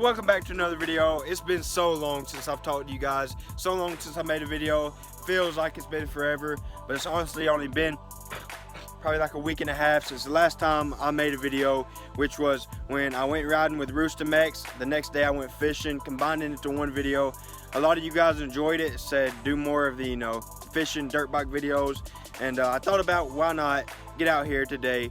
welcome back to another video. It's been so long since I've talked to you guys, so long since I made a video. Feels like it's been forever, but it's honestly only been probably like a week and a half since the last time I made a video, which was when I went riding with Rooster Mex. The next day I went fishing, combining it into one video. A lot of you guys enjoyed it, said do more of the fishing dirt bike videos, and I thought about why not get out here today.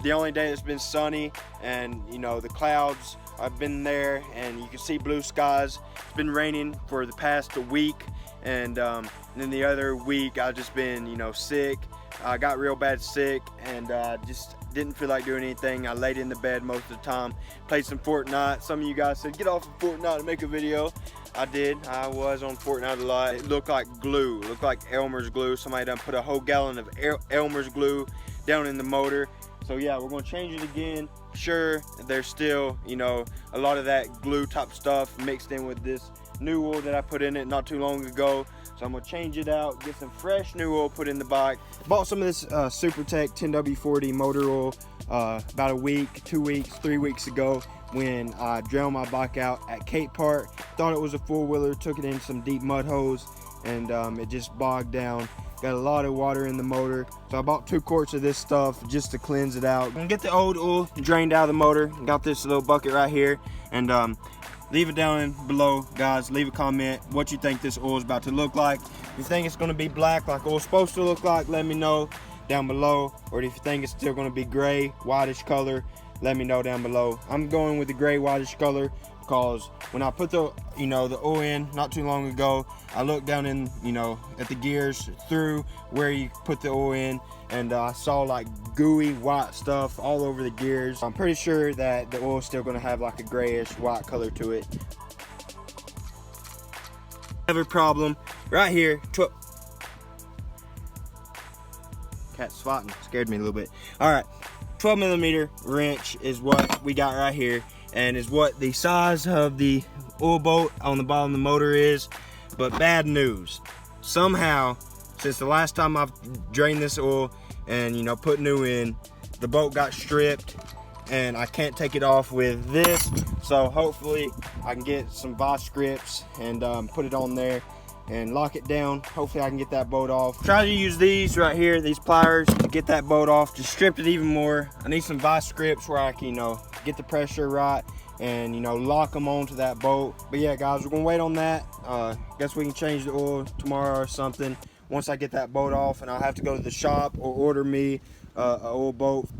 The only day that's been sunny, and the clouds, I've been there and you can see blue skies. It's been raining for the past week, and then the other week I've just been sick. I got real bad sick and just didn't feel like doing anything. I laid in the bed most of the time, played some Fortnite. Some of you guys said get off of Fortnite and make a video. I did. I was on Fortnite a lot. It looked like glue. It looked like Elmer's glue. Somebody done put a whole gallon of Elmer's glue down in the motor. So yeah, we're gonna change it again. Sure, there's still a lot of that glue type stuff mixed in with this new oil that I put in it not too long ago. So I'm gonna change it out, get some fresh new oil put in the bike. Bought some of this Supertech 10W40 motor oil about a week, 2 weeks, 3 weeks ago when I drowned my bike out at Cape Park. Thought it was a four-wheeler, took it in some deep mud holes, and it just bogged down. Got a lot of water in the motor, so I bought 2 quarts of this stuff just to cleanse it out. I'm gonna get the old oil drained out of the motor. Got this little bucket right here, and leave it down below, guys. Leave a comment what you think this oil is about to look like. If you think it's gonna be black like oil's supposed to look like, let me know down below. Or if you think it's still gonna be gray, whitish color, let me know down below. I'm going with the gray, whitish color because when I put the the oil in not too long ago, I looked down in at the gears through where you put the oil in, and I saw like gooey white stuff all over the gears. I'm pretty sure that the oil is still going to have like a grayish white color to it. Another problem right here. Cat's swatting, scared me a little bit. All right, 12 millimeter wrench is what we got right here, and is what the size of the oil bolt on the bottom of the motor is. But bad news, somehow since the last time I've drained this oil and put new in, the bolt got stripped and I can't take it off with this. So hopefully I can get some vice grips and put it on there and lock it down. Hopefully I can get that bolt off. Try to use these right here, these pliers, to get that bolt off, to strip it even more. I need some vice grips where I can get the pressure right and lock them onto that bolt. But yeah guys, we're gonna wait on that. Guess we can change the oil tomorrow or something once I get that bolt off, and I'll have to go to the shop or order me an oil bolt.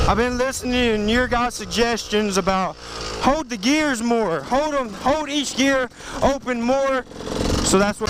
I've been listening to your guys' suggestions about hold the gears more, hold each gear open more. So that's what.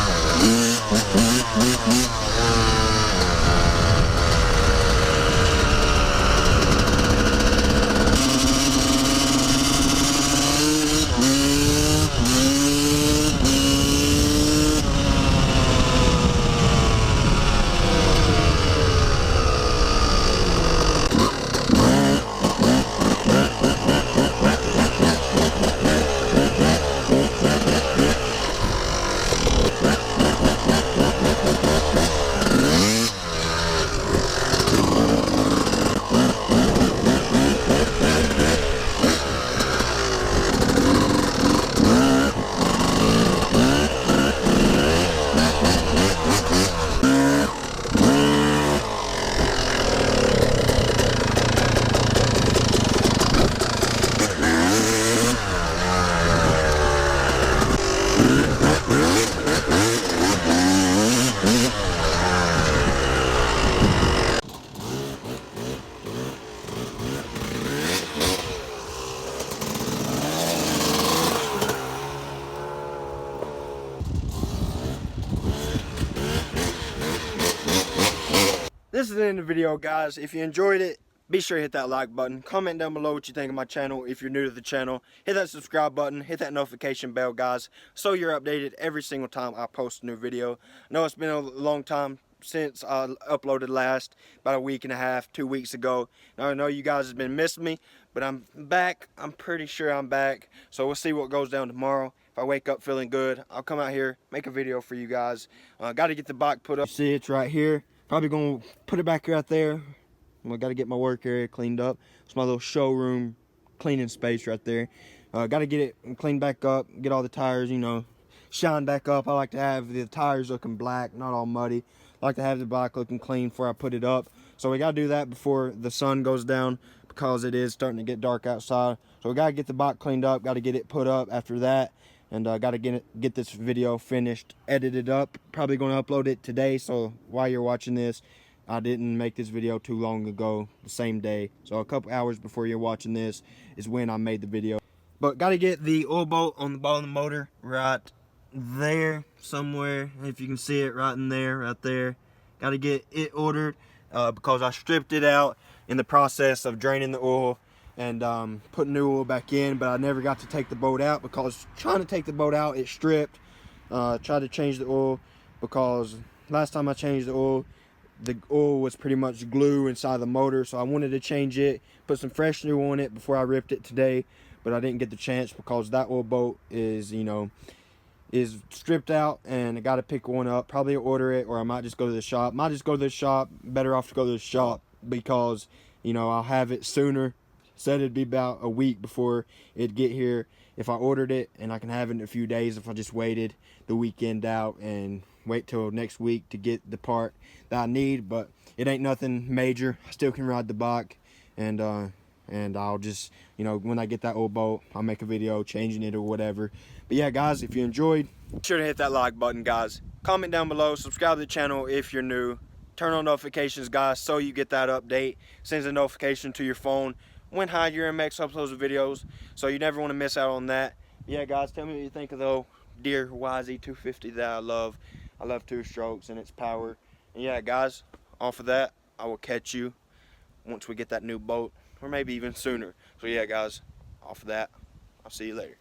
this is the end of the video, guys. If you enjoyed it, be sure to hit that like button. Comment down below what you think of my channel. If you're new to the channel, hit that subscribe button. Hit that notification bell, guys, so you're updated every single time I post a new video. I know it's been a long time since I uploaded last, about a week and a half, 2 weeks ago. Now I know you guys have been missing me, but I'm back. I'm pretty sure I'm back. So we'll see what goes down tomorrow. If I wake up feeling good, I'll come out here, make a video for you guys. Got to get the bike put up. You see, it's right here. Probably gonna put it back right there. I got to get my work area cleaned up. It's my little showroom cleaning space right there. Got to get it cleaned back up, get all the tires, you know, shine back up. I like to have the tires looking black, not all muddy. I like to have the bike looking clean before I put it up. So we got to do that before the sun goes down, because it is starting to get dark outside. So we got to get the bike cleaned up, got to get it put up after that. And got to get this video finished, edited up. Probably going to upload it today, so while you're watching this, I didn't make this video too long ago, the same day. So a couple hours before you're watching this is when I made the video. But got to get the oil bolt on the bottom of the motor right there somewhere. If you can see it right in there, right there. Got to get it ordered because I stripped it out in the process of draining the oil and putting new oil back in. But I never got to take the bolt out because trying to take the bolt out, it stripped. Tried to change the oil because last time I changed the oil was pretty much glue inside the motor, so I wanted to change it, put some fresh new on it before I ripped it today, but I didn't get the chance because that oil bolt is, you know, is stripped out, and I got to pick one up. Probably order it, or I might just go to the shop. Might just go to the shop. Better off to go to the shop because, you know, I'll have it sooner. Said it'd be about a week before it'd get here if I ordered it, and I can have it in a few days if I just waited the weekend out and wait till next week to get the part that I need. But it ain't nothing major. I still can ride the bike, and I'll just, you know, when I get that old bolt, I'll make a video changing it or whatever. But yeah, guys, if you enjoyed, be sure to hit that like button, guys. Comment down below, subscribe to the channel if you're new, turn on notifications, guys, so you get that update. Sends a notification to your phone when Hydra MX uploads videos, so you never want to miss out on that. Yeah, guys, tell me what you think of the old dear YZ250 that I love. I love two strokes and its power. And yeah, guys, off of that, I will catch you once we get that new boat, or maybe even sooner. So yeah, guys, off of that, I'll see you later.